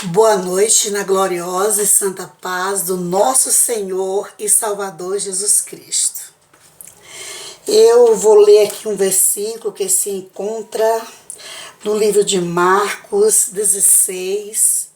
Boa noite na gloriosa e santa paz do nosso Senhor e Salvador Jesus Cristo. Eu vou ler aqui um versículo que se encontra no livro de Marcos 16,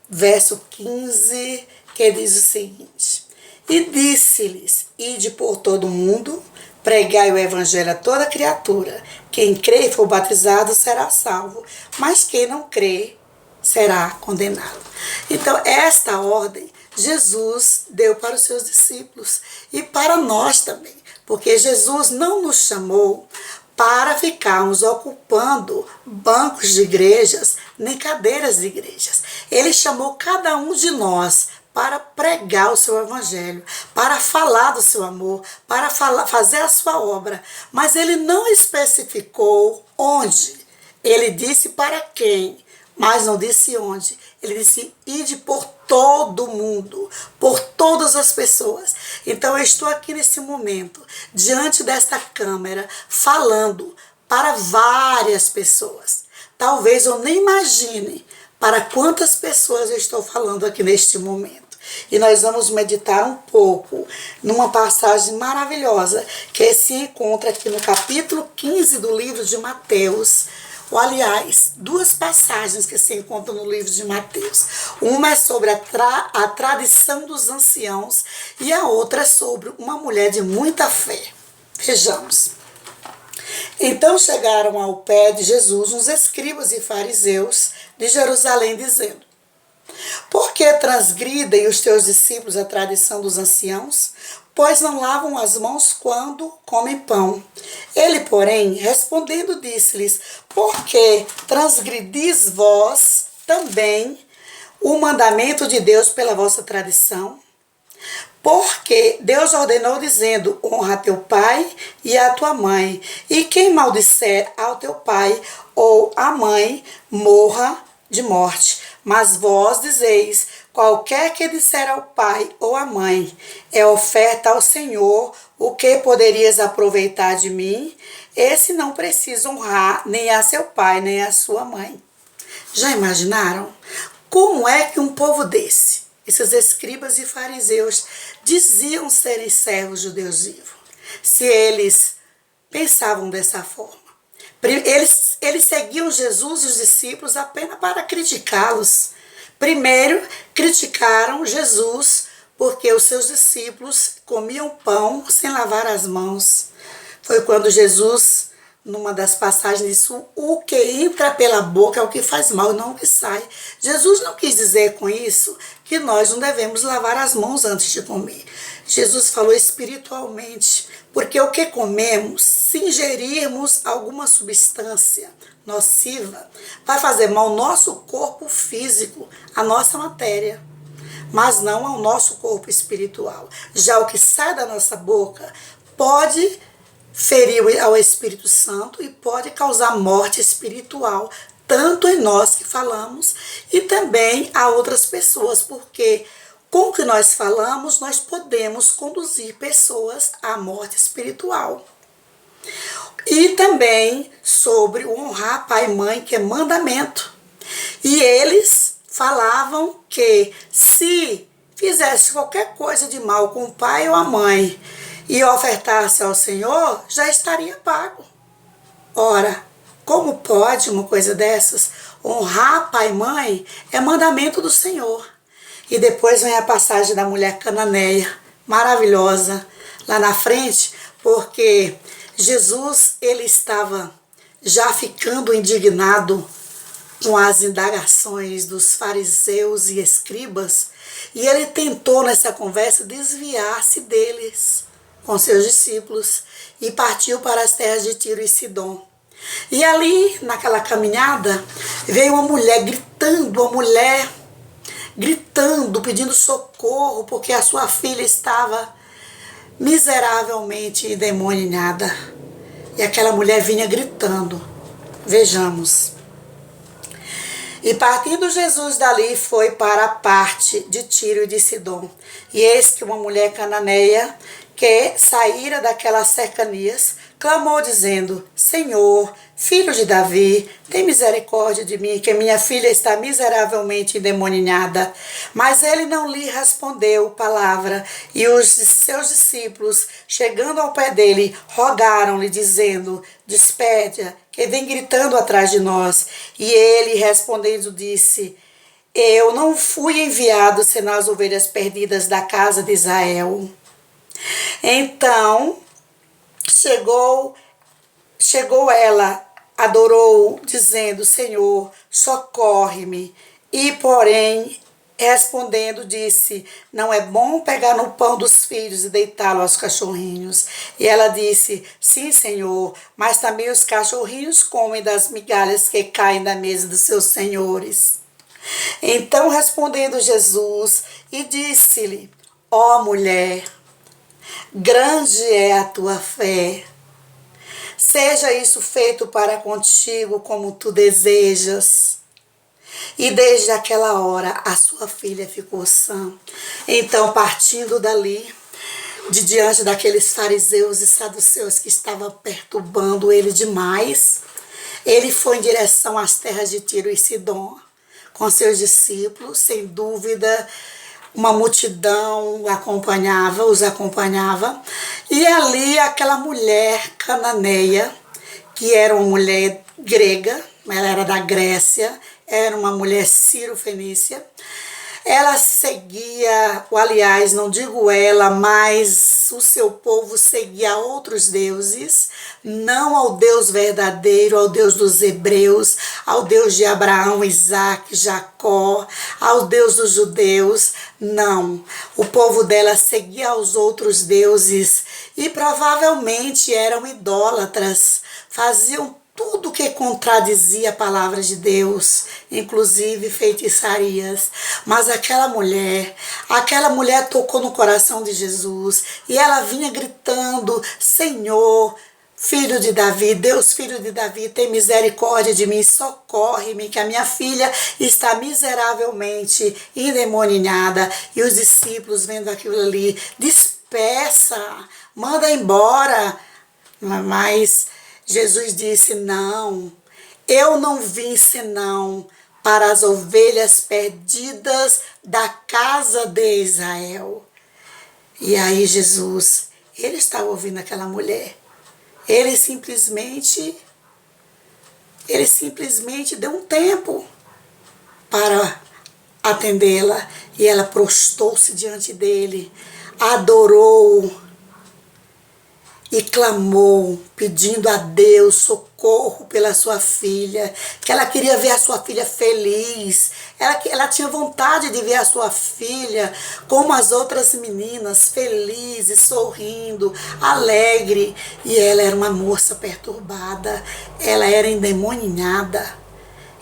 verso 15, que diz o seguinte: E disse-lhes: Ide por todo o mundo, pregai o evangelho a toda criatura. Quem crê e for batizado será salvo, mas quem não crê será condenado. Então, esta ordem Jesus deu para os seus discípulos e para nós também, porque Jesus não nos chamou para ficarmos ocupando bancos de igrejas, nem cadeiras de igrejas. Ele chamou cada um de nós para pregar o seu evangelho, para falar do seu amor, para fazer a sua obra. Mas ele não especificou onde. Ele disse para quem, mas não disse onde. Ele disse: ide por todo mundo, por todas as pessoas. Então eu estou aqui nesse momento, diante desta câmera, falando para várias pessoas. Talvez eu nem imagine para quantas pessoas eu estou falando aqui neste momento. E nós vamos meditar um pouco numa passagem maravilhosa que se encontra aqui no capítulo 15 do livro de Mateus. Ou, aliás, duas passagens que se encontram no livro de Mateus. Uma é sobre a tradição dos anciãos e a outra é sobre uma mulher de muita fé. Vejamos. Então chegaram ao pé de Jesus uns escribas e fariseus de Jerusalém, dizendo: Por que transgridem os teus discípulos a tradição dos anciãos? Pois não lavam as mãos quando comem pão. Ele, porém, respondendo, disse-lhes: Por que transgredis vós também o mandamento de Deus pela vossa tradição? Porque Deus ordenou, dizendo: honra teu pai e a tua mãe, e quem maldisser ao teu pai ou à mãe, morra de morte. Mas vós dizeis: qualquer que disser ao pai ou à mãe, é oferta ao Senhor, o que poderias aproveitar de mim? Esse não precisa honrar nem a seu pai, nem a sua mãe. Já imaginaram? Como é que um povo desse, esses escribas e fariseus, diziam serem servos de Deus vivo, se eles pensavam dessa forma? Eles seguiam Jesus e os discípulos apenas para criticá-los. Primeiro, criticaram Jesus porque os seus discípulos comiam pão sem lavar as mãos. Foi quando Jesus, numa das passagens, disse: o que entra pela boca é o que faz mal, não o que sai. Jesus não quis dizer com isso que nós não devemos lavar as mãos antes de comer. Jesus falou espiritualmente, porque o que comemos, se ingerirmos alguma substância nociva, vai fazer mal ao nosso corpo físico, à nossa matéria, mas não ao nosso corpo espiritual. Já o que sai da nossa boca pode ferir ao Espírito Santo e pode causar morte espiritual, tanto em nós que falamos e também a outras pessoas, porque com o que nós falamos, nós podemos conduzir pessoas à morte espiritual. E também sobre o honrar pai e mãe, que é mandamento. E eles falavam que se fizesse qualquer coisa de mal com o pai ou a mãe e ofertasse ao Senhor, já estaria pago. Ora, como pode uma coisa dessas? Honrar pai e mãe é mandamento do Senhor. E depois vem a passagem da mulher cananeia, maravilhosa, lá na frente, porque Jesus, ele estava já ficando indignado com as indagações dos fariseus e escribas, e ele tentou nessa conversa desviar-se deles com seus discípulos e partiu para as terras de Tiro e Sidom. E ali, naquela caminhada, veio uma mulher gritando, pedindo socorro, porque a sua filha estava miseravelmente endemoniada. E aquela mulher vinha gritando. Vejamos. E partindo Jesus dali, foi para a parte de Tiro e de Sidom. E eis que uma mulher cananeia, que saíra daquelas cercanias, clamou dizendo: Senhor, filho de Davi, tem misericórdia de mim, que minha filha está miseravelmente endemoniada. Mas ele não lhe respondeu palavra, e os seus discípulos, chegando ao pé dele, rogaram-lhe, dizendo: Despede-a, que vem gritando atrás de nós. E ele, respondendo, disse: Eu não fui enviado senão as ovelhas perdidas da casa de Israel. Então chegou ela, adorou, dizendo: Senhor, socorre-me. E, porém, respondendo, disse: Não é bom pegar no pão dos filhos e deitá-lo aos cachorrinhos. E ela disse: Sim, Senhor, mas também os cachorrinhos comem das migalhas que caem da mesa dos seus senhores. Então respondendo Jesus, e disse-lhe: Ó mulher, grande é a tua fé. Seja isso feito para contigo como tu desejas. E desde aquela hora a sua filha ficou sã. Então, partindo dali, de diante daqueles fariseus e saduceus que estavam perturbando ele demais, ele foi em direção às terras de Tiro e Sidom, com seus discípulos. Sem dúvida, uma multidão os acompanhava, e ali aquela mulher cananeia, que era uma mulher grega, ela era da Grécia, era uma mulher sírio-fenícia. Ela seguia, aliás, não digo ela, mas o seu povo seguia outros deuses, não ao Deus verdadeiro, ao Deus dos hebreus, ao Deus de Abraão, Isaac, Jacó, ao Deus dos judeus, não. O povo dela seguia aos outros deuses e provavelmente eram idólatras, faziam tudo que contradizia a palavra de Deus, inclusive feitiçarias. Mas aquela mulher tocou no coração de Jesus e ela vinha gritando: Senhor, filho de Davi, Deus, filho de Davi, tem misericórdia de mim, socorre-me, que a minha filha está miseravelmente endemoniada. E os discípulos, vendo aquilo ali: Despeça, manda embora. Mas Jesus disse: Não, eu não vim senão para as ovelhas perdidas da casa de Israel. E aí Jesus, ele estava ouvindo aquela mulher. Ele simplesmente deu um tempo para atendê-la. E ela prostou-se diante dele, adorou e clamou, pedindo a Deus socorro pela sua filha, que ela queria ver a sua filha feliz. Ela tinha vontade de ver a sua filha como as outras meninas, felizes, sorrindo, alegre. E ela era uma moça perturbada, ela era endemoniada.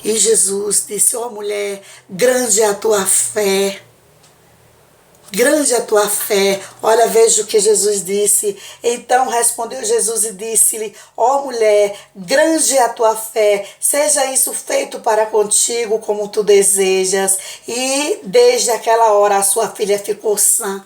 E Jesus disse: Ó mulher, grande é a tua fé. Grande a tua fé. Olha, veja o que Jesus disse. Então respondeu Jesus e disse-lhe: Ó mulher, grande é a tua fé, seja isso feito para contigo como tu desejas. E desde aquela hora a sua filha ficou sã.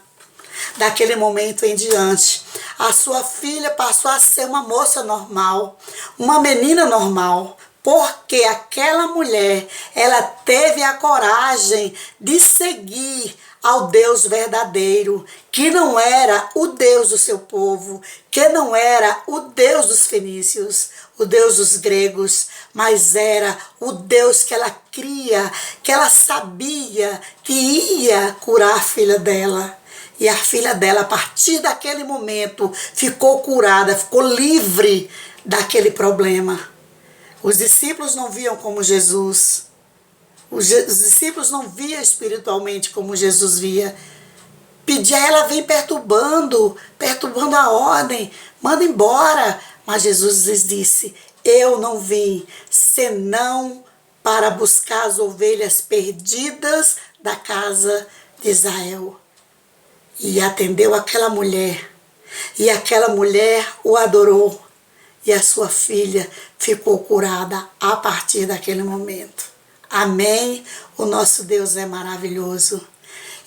Daquele momento em diante, a sua filha passou a ser uma moça normal, uma menina normal. Porque aquela mulher, ela teve a coragem de seguir ao Deus verdadeiro, que não era o Deus do seu povo, que não era o Deus dos fenícios, o Deus dos gregos, mas era o Deus que ela cria, que ela sabia que ia curar a filha dela. E a filha dela, a partir daquele momento, ficou curada, ficou livre daquele problema. Os discípulos não viam como Jesus. Os discípulos não viam espiritualmente como Jesus via. Pedia a ela: vem perturbando a ordem, manda embora. Mas Jesus lhes disse: eu não vim senão para buscar as ovelhas perdidas da casa de Israel. E atendeu aquela mulher. E aquela mulher o adorou. E a sua filha ficou curada a partir daquele momento. Amém? O nosso Deus é maravilhoso.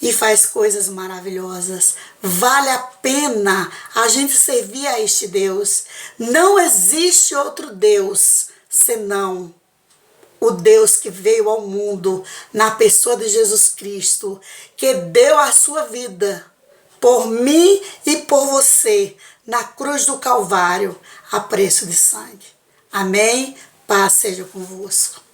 e faz coisas maravilhosas. Vale a pena a gente servir a este Deus. Não existe outro Deus senão o Deus que veio ao mundo na pessoa de Jesus Cristo, que deu a sua vida por mim e por você na cruz do Calvário a preço de sangue. Amém? Paz seja convosco.